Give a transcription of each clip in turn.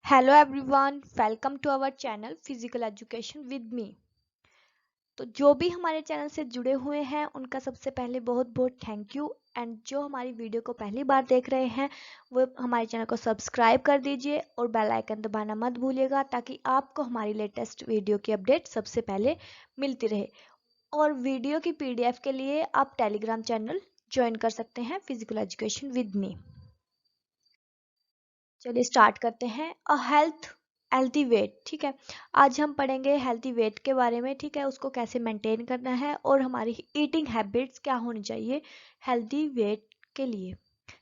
Hello everyone, welcome to our channel physical education with me. तो जो भी हमारे चैनल से जुड़े हुए हैं उनका सबसे पहले बहुत बहुत थैंक यू। एंड जो हमारी वीडियो को पहली बार देख रहे हैं वो हमारे चैनल को सब्सक्राइब कर दीजिए और बेल आइकन दबाना मत भूलिएगा ताकि आपको हमारी लेटेस्ट वीडियो की अपडेट सबसे पहले मिलती रहे। और वीडियो की पीडीएफ के लिए आप टेलीग्राम चैनल ज्वाइन कर सकते हैं फिजिकल एजुकेशन विद मी। चलिए स्टार्ट करते हैं। हेल्थी वेट, ठीक है। आज हम पढ़ेंगे हेल्थी वेट के बारे में, ठीक है। उसको कैसे मेंटेन करना है और हमारी ईटिंग हैबिट्स क्या होनी चाहिए हेल्थी वेट के लिए,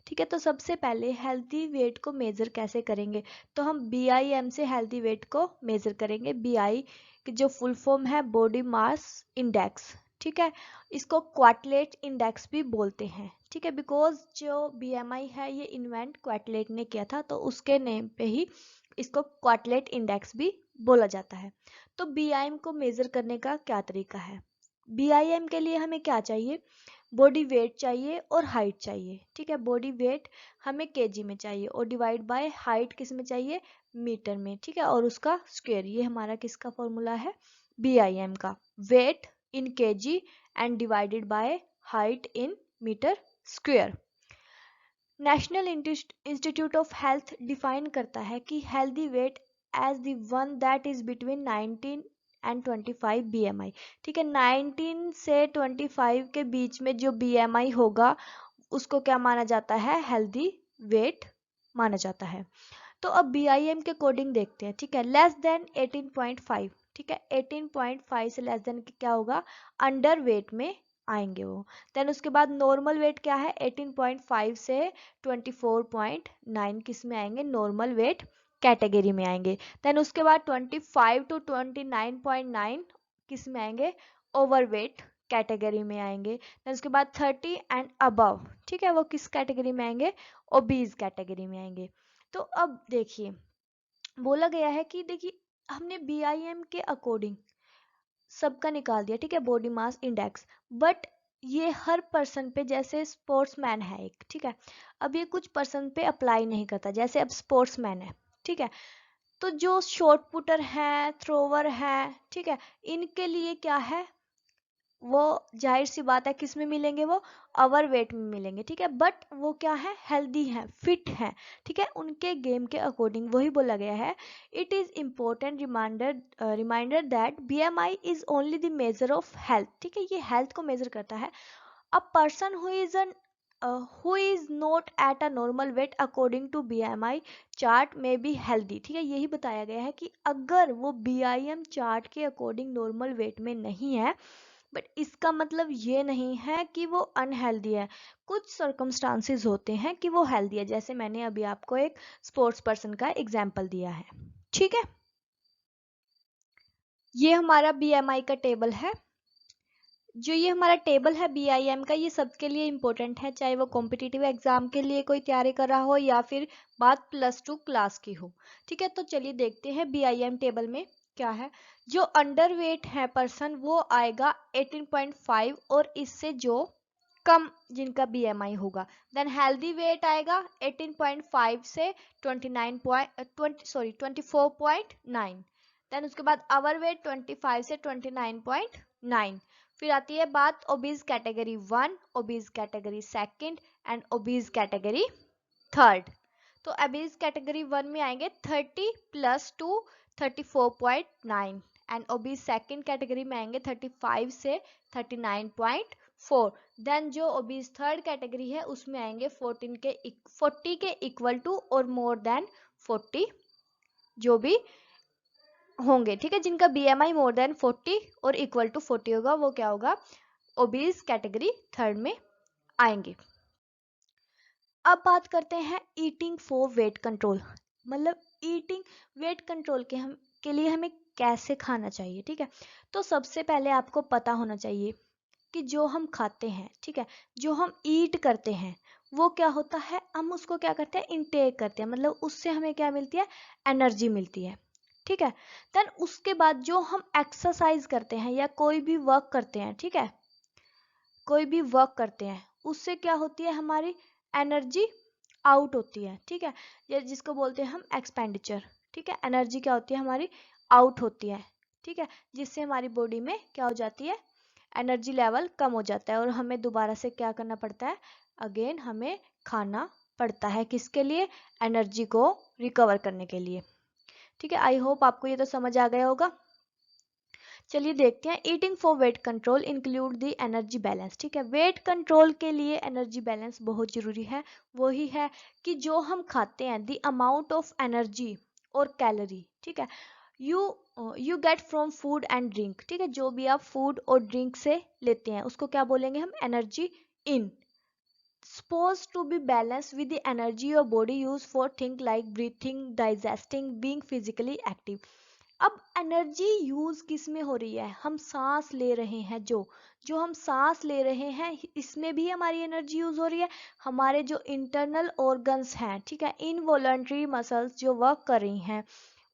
ठीक है। तो सबसे पहले हेल्थी वेट को मेज़र कैसे करेंगे, तो हम BIM से हेल्थी वेट को मेज़र करेंगे। BI की जो फुल फॉर्म है बॉडी मास इंडेक्स, ठीक है। इसको क्वार्टलेट इंडेक्स भी बोलते हैं, ठीक है। बिकॉज जो BMI है ये इन्वेंट क्वार्टलेट ने किया था, तो उसके नेम पे ही इसको क्वार्टलेट इंडेक्स भी बोला जाता है। तो BIM को मेजर करने का क्या तरीका है। BIM के लिए हमें क्या चाहिए, बॉडी वेट चाहिए और हाइट चाहिए, ठीक है। बॉडी वेट हमें केजी में चाहिए और डिवाइड बाय हाइट किस में चाहिए, मीटर में, ठीक है। और उसका स्क्वायर, ये हमारा किसका फॉर्मूला है, BIM का। Weight in KG and divided by height in metre square. National Institute of Health define करता है कि healthy weight as the one that is between 19 and 25 BMI, ठीक है। 19 से 25 के बीच में जो BMI होगा उसको क्या माना जाता है, हेल्दी वेट माना जाता है। तो अब BIM के कोडिंग देखते हैं, ठीक है। लेस देन 18.5, ठीक है। 18.5 से लेस देन क्या होगा, अंडर वेट में आएंगे वो। देन उसके बाद नॉर्मल वेट क्या है, 18.5 से 24.9 किस में आएंगे, नॉर्मल वेट कैटेगरी में आएंगे। देन उसके बाद 25 टू 29.9 किस में आएंगे, ओवर वेट कैटेगरी में आएंगे। देन उसके बाद 30 एंड अबव, ठीक है, वो किस कैटेगरी में आएंगे, ओबीज कैटेगरी में आएंगे। तो अब देखिए बोला गया है कि देखिए हमने BIM के अकॉर्डिंग सबका निकाल दिया, ठीक है, बॉडी मास इंडेक्स। बट ये हर पर्सन पे, जैसे स्पोर्ट्समैन है एक, ठीक है, अब ये कुछ पर्सन पे अप्लाई नहीं करता। जैसे अब स्पोर्ट्समैन है, ठीक है, तो जो शॉट पुटर है, थ्रोवर है, ठीक है, इनके लिए क्या है, वो जाहिर सी बात है किस में मिलेंगे, वो ओवर वेट में मिलेंगे, ठीक है। बट वो क्या है, हेल्दी है, फिट है, ठीक है। उनके गेम के अकॉर्डिंग वही बोला गया है, it is important reminder that BMI is only the measure of health, ठीक है। ये हेल्थ को मेजर करता है। A person who is not at a normal weight according to BMI chart may be healthy, ठीक है। यही बताया गया है कि अगर वो BIM चार्ट के अकॉर्डिंग नॉर्मल वेट में नहीं है, बट इसका मतलब ये नहीं है कि वो अनहेल्दी है। कुछ सर्कमस्टांसेस होते हैं कि वो हेल्दी है, जैसे मैंने अभी आपको एक स्पोर्ट्स पर्सन का एग्जांपल दिया है, ठीक है। ये हमारा BMI का टेबल है। जो ये हमारा टेबल है BIM का, ये सबके लिए इम्पोर्टेंट है, चाहे वो कॉम्पिटिटिव एग्जाम के लिए कोई तैयारी कर रहा हो या फिर बात +2 क्लास की हो, ठीक है। तो चलिए देखते हैं BIM टेबल में क्या है। जो अंडर वेट है पर्सन वो आएगा 18.5 और इससे जो कम जिनका BMI होगा। देन हेल्दी वेट आएगा 18.5 से 24.9। देन उसके बाद अवर वेट 25 से 29.9। फिर आती है बात obese category 1, obese category second and obese category third. तो ओबीज कैटेगरी 1 में आएंगे 30 + 2 34.9 एंड ओबीज सेकंड कैटेगरी में आएंगे 35 से 39.4। देन जो ओबीज थर्ड कैटेगरी है उसमें आएंगे 40 के इक्वल टू और मोर देन 40 जो भी होंगे, ठीक है। जिनका BMI मोर देन 40 और इक्वल टू 40 होगा वो क्या होगा, ओबीज कैटेगरी थर्ड में आएंगे। अब बात करते हैं ईटिंग फॉर वेट कंट्रोल, मतलब ईटिंग वेट कंट्रोल के लिए हमें कैसे खाना चाहिए, ठीक है। तो सबसे पहले आपको पता होना चाहिए कि जो हम खाते हैं, ठीक है, जो हम ईट करते हैं वो क्या होता है, हम उसको क्या करते हैं, इनटेक करते हैं, मतलब उससे हमें क्या मिलती है, एनर्जी मिलती है, ठीक है। देन उसके बाद जो हम एक्सरसाइज करते हैं या कोई भी वर्क करते हैं, ठीक है, कोई भी वर्क करते हैं उससे क्या होती है, हमारी एनर्जी आउट होती है, ठीक है। ये जिसको बोलते हैं हम एक्सपेंडिचर, ठीक है। एनर्जी क्या होती है हमारी, आउट होती है, ठीक है, जिससे हमारी बॉडी में क्या हो जाती है, एनर्जी लेवल कम हो जाता है और हमें दोबारा से क्या करना पड़ता है, अगेन हमें खाना पड़ता है, किसके लिए, एनर्जी को रिकवर करने के लिए। ठीक है, आई होप आपको ये तो समझ आ गया होगा। चलिए देखते हैं, eating for weight control include the energy balance. ठीक है, वेट कंट्रोल के लिए एनर्जी बैलेंस बहुत जरूरी है। वही है कि जो हम खाते हैं, द अमाउंट ऑफ एनर्जी और कैलोरी, ठीक है, you get from food and drink. ठीक है, जो भी आप फूड और ड्रिंक से लेते हैं उसको क्या बोलेंगे हम, energy in, supposed to be balanced with the energy your body use for things like breathing, digesting, being physically active। अब एनर्जी यूज किस में हो रही है, हम सांस ले रहे हैं, जो हम सांस ले रहे हैं इसमें भी हमारी एनर्जी यूज हो रही है। हमारे जो इंटरनल ऑर्गन्स हैं, ठीक है, इनवॉलंटरी मसल्स जो वर्क कर रही हैं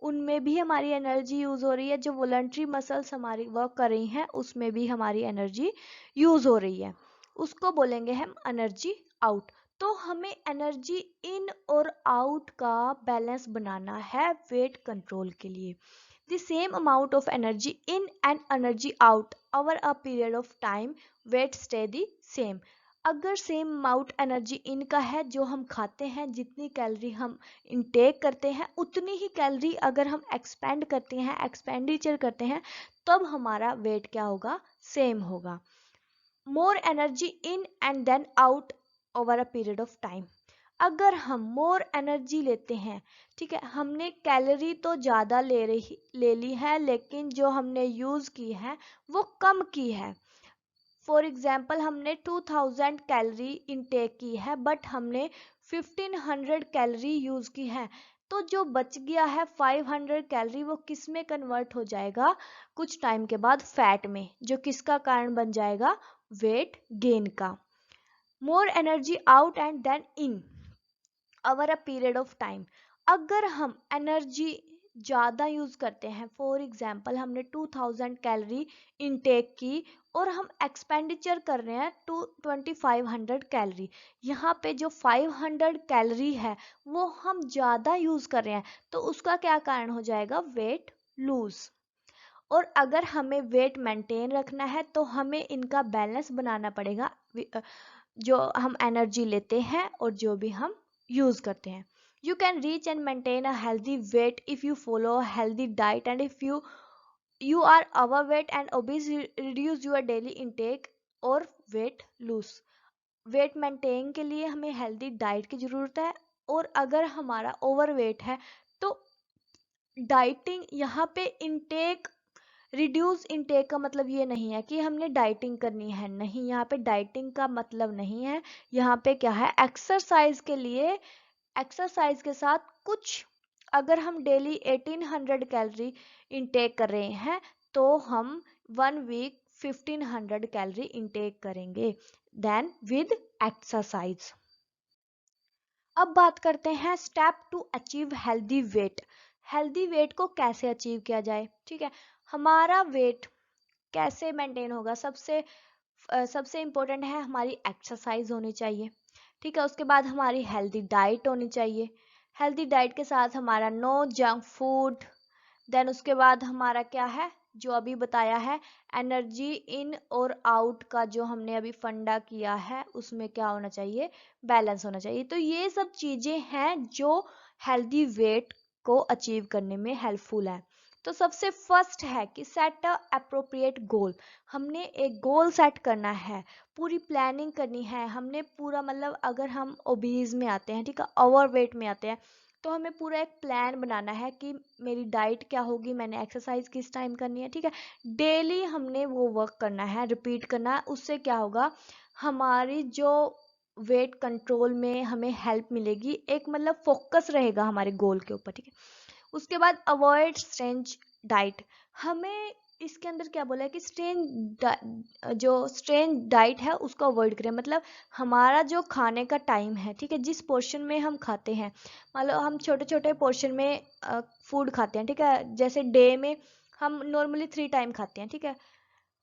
उनमें भी हमारी एनर्जी यूज हो रही है। जो वॉलंटरी मसल्स हमारी वर्क कर रही हैं उसमें भी हमारी एनर्जी यूज हो रही है, उसको बोलेंगे हम एनर्जी आउट। तो हमें एनर्जी इन और आउट का बैलेंस बनाना है वेट कंट्रोल के लिए। The same amount of energy in and energy out over a period of time, weight stay the same. अगर सेम अमाउंट एनर्जी इन का है, जो हम खाते हैं, जितनी कैलोरी हम इनटेक करते हैं उतनी ही कैलोरी अगर हम एक्सपेंड करते हैं, एक्सपेंडिचर करते हैं, तब हमारा वेट क्या होगा, सेम होगा। More energy in and then out over a period of time. अगर हम मोर एनर्जी लेते हैं, ठीक है, हमने कैलोरी तो ज़्यादा ले ली है लेकिन जो हमने यूज़ की है वो कम की है। फॉर एग्जाम्पल हमने 2000 कैलोरी इनटेक की है बट हमने 1500 कैलोरी यूज़ की है, तो जो बच गया है 500 कैलोरी वो किस में कन्वर्ट हो जाएगा, कुछ टाइम के बाद फैट में, जो किसका कारण बन जाएगा, वेट गेन का। More energy out and then in over a period of time. अगर हम एनर्जी ज़्यादा यूज़ करते हैं, फॉर एग्जाम्पल हमने 2000 कैलोरी इनटेक की और हम एक्सपेंडिचर कर रहे हैं 2500 कैलोरी, यहाँ पे जो 500 कैलोरी है वो हम ज़्यादा यूज़ कर रहे हैं, तो उसका क्या कारण हो जाएगा, वेट लूज। और अगर हमें वेट मेंटेन रखना है तो हमें इनका बैलेंस बनाना पड़ेगा, जो हम एनर्जी लेते हैं और जो भी हम यूज करते हैं। You can reach and maintain a healthy weight if you follow a healthy diet and if you are overweight and obese, reduce your daily intake और वेट लूज। वेट मेंटेन के लिए हमें हेल्दी डाइट की जरूरत है, और अगर हमारा ओवरवेट है तो डाइटिंग, यहाँ पे इंटेक, रिड्यूस इनटेक का मतलब ये नहीं है कि हमने डाइटिंग करनी है, नहीं, यहाँ पे डाइटिंग का मतलब नहीं है। यहाँ पे क्या है, एक्सरसाइज के लिए, एक्सरसाइज के साथ कुछ, अगर हम डेली 1800 कैलोरी इनटेक कर रहे हैं तो हम 1 वीक 1500 कैलोरी इनटेक करेंगे, देन विद एक्सरसाइज। अब बात करते हैं step to achieve healthy weight. Healthy weight को कैसे अचीव किया जाए, ठीक है, हमारा वेट कैसे मेंटेन होगा, सबसे इम्पोर्टेंट है हमारी एक्सरसाइज होनी चाहिए, ठीक है, उसके बाद हमारी हेल्दी डाइट होनी चाहिए, हेल्दी डाइट के साथ हमारा नो जंक फूड, देन उसके बाद हमारा क्या है, जो अभी बताया है, एनर्जी इन और आउट का जो हमने अभी फंडा किया है उसमें क्या होना चाहिए, बैलेंस होना चाहिए। तो ये सब चीज़ें हैं जो हेल्दी वेट को अचीव करने में हेल्पफुल है। तो सबसे फर्स्ट है कि सेट अ अप्रोप्रिएट गोल। हमने एक गोल सेट करना है, पूरी प्लानिंग करनी है, हमने पूरा, मतलब अगर हम ओबीज में आते हैं, ठीक है, ओवरवेट में आते हैं, तो हमें पूरा एक प्लान बनाना है कि मेरी डाइट क्या होगी, मैंने एक्सरसाइज किस टाइम करनी है, ठीक है, डेली हमने वो वर्क करना है, रिपीट करना है। उससे क्या होगा, हमारी जो वेट कंट्रोल में हमें हेल्प मिलेगी, एक मतलब फोकस रहेगा हमारे गोल के ऊपर, ठीक है। उसके बाद अवॉइड स्ट्रेंज डाइट। हमें इसके अंदर क्या बोला है कि जो स्ट्रेंज डाइट है उसको अवॉइड करें, मतलब हमारा जो खाने का टाइम है, ठीक है, जिस पोर्शन में हम खाते हैं, मतलब हम छोटे छोटे पोर्शन में फूड खाते हैं, ठीक है, जैसे डे में हम नॉर्मली 3 टाइम खाते हैं, ठीक है,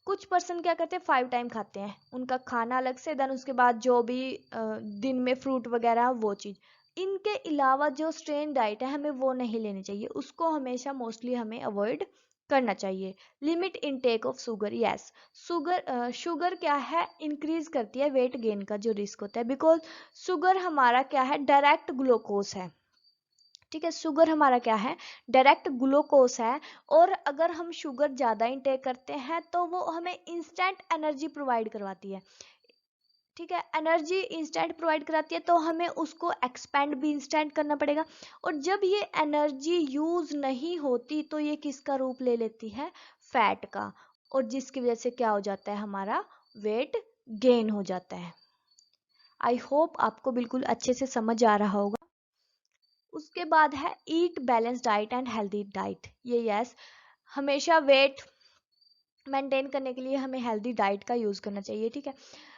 कुछ पर्सन क्या करते हैं 5 टाइम खाते हैं, उनका खाना अलग से, देन उसके बाद जो भी दिन में फ्रूट वगैरह वो चीज़। इनके अलावा जो स्ट्रेन डाइट है हमें वो नहीं लेनी चाहिए, उसको हमेशा मोस्टली हमें अवॉइड करना चाहिए। Limit intake of sugar, yes sugar क्या है, इंक्रीज करती है वेट गेन का जो रिस्क होता है, बिकॉज शुगर हमारा क्या है, डायरेक्ट ग्लूकोज है। ठीक है, शुगर हमारा क्या है, डायरेक्ट ग्लूकोज है। और अगर हम शुगर ज़्यादा इंटेक करते हैं तो वो हमें इंस्टेंट एनर्जी प्रोवाइड करवाती है। ठीक है, एनर्जी इंस्टेंट प्रोवाइड कराती है तो हमें उसको एक्सपेंड भी इंस्टेंट करना पड़ेगा। और जब ये एनर्जी यूज नहीं होती तो ये किसका रूप ले लेती है, फैट का, और जिसकी वजह से क्या हो जाता है, हमारा वेट गेन हो जाता है। आई होप आपको बिल्कुल अच्छे से समझ आ रहा होगा। उसके बाद है eat balance diet and healthy diet. ये यस, हमेशा वेट मेंटेन करने के लिए हमें हेल्दी डाइट का यूज़ करना चाहिए। ठीक है,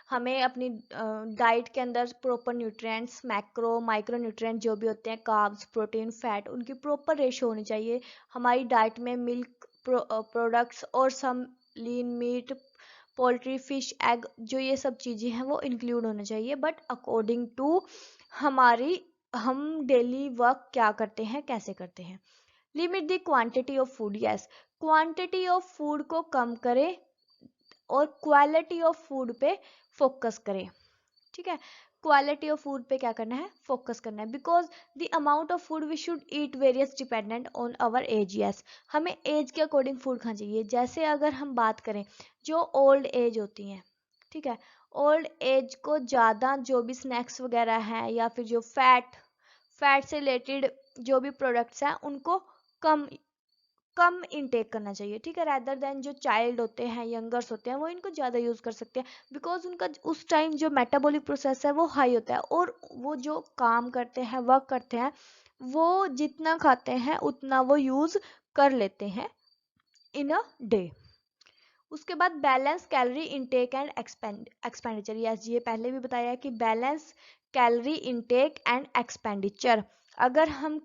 हमें अपनी डाइट के अंदर proper nutrients, macro micro nutrient जो भी होते हैं, कार्ब्स, प्रोटीन, फैट, उनकी प्रॉपर रेशो होनी चाहिए। हमारी डाइट में मिल्क प्रोडक्ट्स और some lean meat, poultry, fish, egg, जो ये सब चीज़ें हैं वो इंक्लूड होना चाहिए, बट अकॉर्डिंग टू हमारी हम डेली वर्क क्या करते हैं, कैसे करते हैं। Limit the quantity of food, yes quantity of food को कम करें और क्वालिटी ऑफ फूड पे फोकस करें। ठीक है, क्वालिटी ऑफ फूड पे क्या करना है, फोकस करना है, because the amount of food we should eat varies dependent on our age. Yes, हमें एज के अकॉर्डिंग फूड खाना चाहिए। जैसे अगर हम बात करें जो ओल्ड एज होती हैं, ठीक है, ओल्ड एज को ज़्यादा जो भी स्नैक्स वगैरह हैं या फिर जो फैट से रिलेटेड जो भी प्रोडक्ट्स हैं उनको कम कम इनटेक करना चाहिए। ठीक है, रैदर देन जो चाइल्ड होते हैं, यंगर्स होते हैं, वो इनको ज़्यादा यूज़ कर सकते हैं, बिकॉज उनका उस टाइम जो मेटाबॉलिक प्रोसेस है वो हाई होता है, और वो जो काम करते हैं, वर्क करते हैं, वो जितना खाते हैं उतना वो यूज़ कर लेते हैं इन अ डे। उसके बाद balance calorie intake and expenditure. Yes, ये पहले भी बताया कि balance calorie intake and expenditure. अगर हम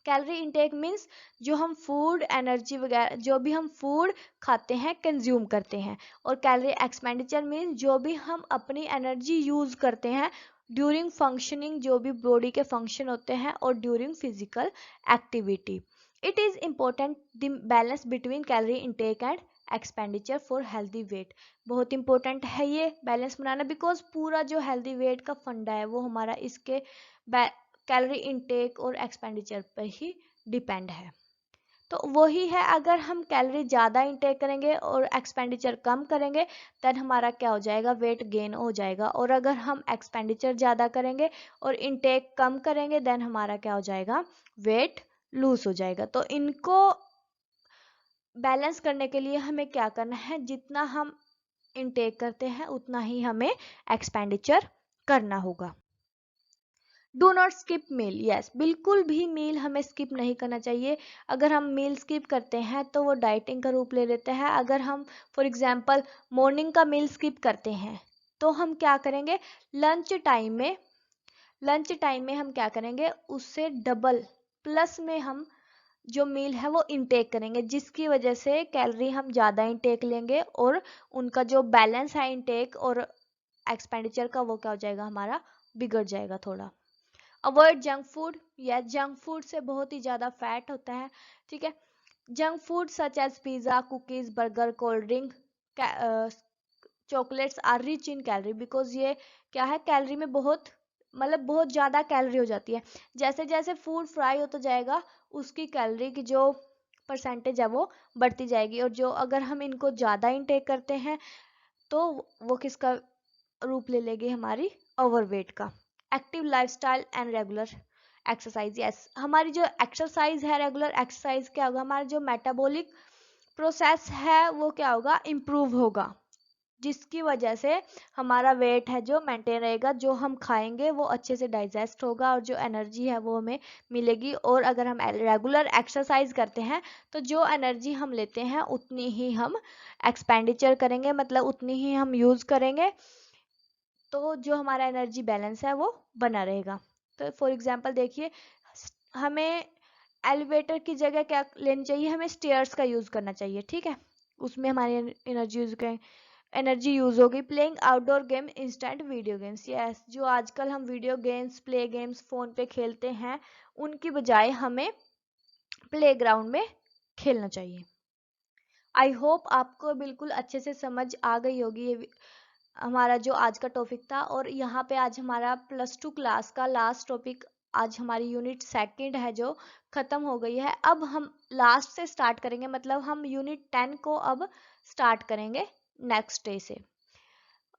कैलोरी इनटेक मीन्स जो हम फूड एनर्जी वगैरह जो भी हम फूड खाते हैं, कंज्यूम करते हैं, और कैलोरी एक्सपेंडिचर मीन्स जो भी हम अपनी एनर्जी यूज़ करते हैं ड्यूरिंग फंक्शनिंग, जो भी बॉडी के फंक्शन होते हैं, और during physical activity. It is important the balance between calorie intake and expenditure for healthy weight. बहुत इंपॉर्टेंट है ये बैलेंस बनाना, बिकॉज पूरा जो हेल्दी वेट का फंडा है वो हमारा इसके कैलोरी इनटेक और एक्सपेंडिचर पर ही डिपेंड है। तो वही है, अगर हम कैलोरी ज़्यादा इंटेक करेंगे और एक्सपेंडिचर कम करेंगे देन हमारा क्या हो जाएगा, वेट गेन हो जाएगा। और अगर हम एक्सपेंडिचर ज़्यादा करेंगे और इंटेक कम करेंगे देन हमारा क्या हो जाएगा, वेट लूज हो जाएगा। तो इनको बैलेंस करने के लिए हमें क्या करना है, जितना हम इंटेक करते हैं उतना ही हमें एक्सपेंडिचर करना होगा। Do not skip meal, yes बिल्कुल भी मील हमें स्किप नहीं करना चाहिए। अगर हम मील स्किप करते हैं तो वो डाइटिंग का रूप ले लेता है। अगर हम फॉर एग्जांपल मॉर्निंग का मील स्किप करते हैं तो हम क्या करेंगे, लंच टाइम में हम क्या करेंगे, उससे डबल प्लस में हम जो मील है वो इनटेक करेंगे, जिसकी वजह से कैलोरी हम ज़्यादा इनटेक लेंगे और उनका जो बैलेंस है इनटेक और एक्सपेंडिचर का वो क्या हो जाएगा, हमारा बिगड़ जाएगा थोड़ा। अवॉइड जंक फूड, या जंक फूड से बहुत ही ज़्यादा फैट होता है। ठीक है, junk food such as pizza, cookies, burger, cold drink, chocolates are rich in calorie, because ये क्या है, कैलोरी में बहुत बहुत ज़्यादा कैलोरी हो जाती है। जैसे जैसे फूड फ्राई होता जाएगा उसकी कैलोरी की जो परसेंटेज है वो बढ़ती जाएगी, और जो अगर हम इनको ज़्यादा इंटेक करते हैं तो वो किसका रूप ले लेगी, हमारी ओवरवेट का। Active lifestyle and regular exercise, yes हमारी जो एक्सरसाइज है, रेगुलर एक्सरसाइज क्या होगा, हमारा जो मेटाबॉलिक प्रोसेस है वो क्या होगा, इम्प्रूव होगा, जिसकी वजह से हमारा वेट है जो मेंटेन रहेगा, जो हम खाएंगे वो अच्छे से डाइजेस्ट होगा और जो एनर्जी है वो हमें मिलेगी। और अगर हम रेगुलर एक्सरसाइज करते हैं तो जो एनर्जी हम लेते हैं उतनी ही हम एक्सपेंडिचर करेंगे, मतलब उतनी ही हम यूज़ करेंगे, तो जो हमारा एनर्जी बैलेंस है वो बना रहेगा। तो फॉर एग्जांपल देखिए, हमें एलिवेटर की जगह क्या लेनी चाहिए, हमें स्टेयर्स का यूज़ करना चाहिए। ठीक है, उसमें हमारी एनर्जी यूज करें, एनर्जी यूज होगी। Playing outdoor game instant video games, yes, जो आजकल हम video games play games phone पे खेलते हैं उनकी बजाय हमें प्लेग्राउंड में खेलना चाहिए। आई होप आपको बिल्कुल अच्छे से समझ आ गई होगी ये हमारा जो आज का टॉपिक था। और यहाँ पे आज हमारा +2 क्लास का लास्ट टॉपिक, आज हमारी यूनिट सेकंड है जो खत्म हो गई है। अब हम लास्ट से स्टार्ट करेंगे, मतलब हम यूनिट 10 को अब स्टार्ट करेंगे नेक्स्ट डे से।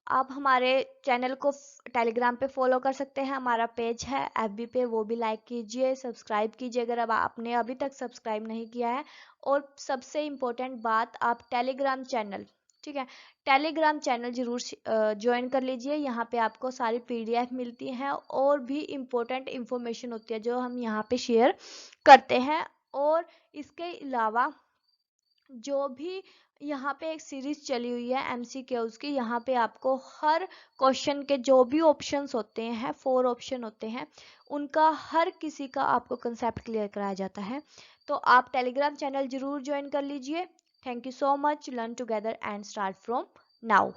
आप हमारे चैनल को टेलीग्राम पे फॉलो कर सकते हैं, हमारा पेज है FB पे, वो भी लाइक कीजिए, सब्सक्राइब कीजिए अगर अब आपने अभी तक सब्सक्राइब नहीं किया है। और सबसे इम्पोर्टेंट बात, आप टेलीग्राम चैनल, ठीक है, टेलीग्राम चैनल जरूर ज्वाइन कर लीजिए। यहाँ पे आपको सारी PDF मिलती हैं और भी इम्पोर्टेंट इंफॉर्मेशन होती है जो हम यहाँ पे शेयर करते हैं। और इसके अलावा जो भी यहाँ पे एक सीरीज चली हुई है MCQs की, यहाँ पे आपको हर क्वेश्चन के जो भी ऑप्शंस होते हैं, 4 ऑप्शन होते हैं, उनका हर किसी का आपको कंसेप्ट क्लियर कराया जाता है। तो आप टेलीग्राम चैनल जरूर ज्वाइन कर लीजिए। Thank you so much. Learn together and start from now.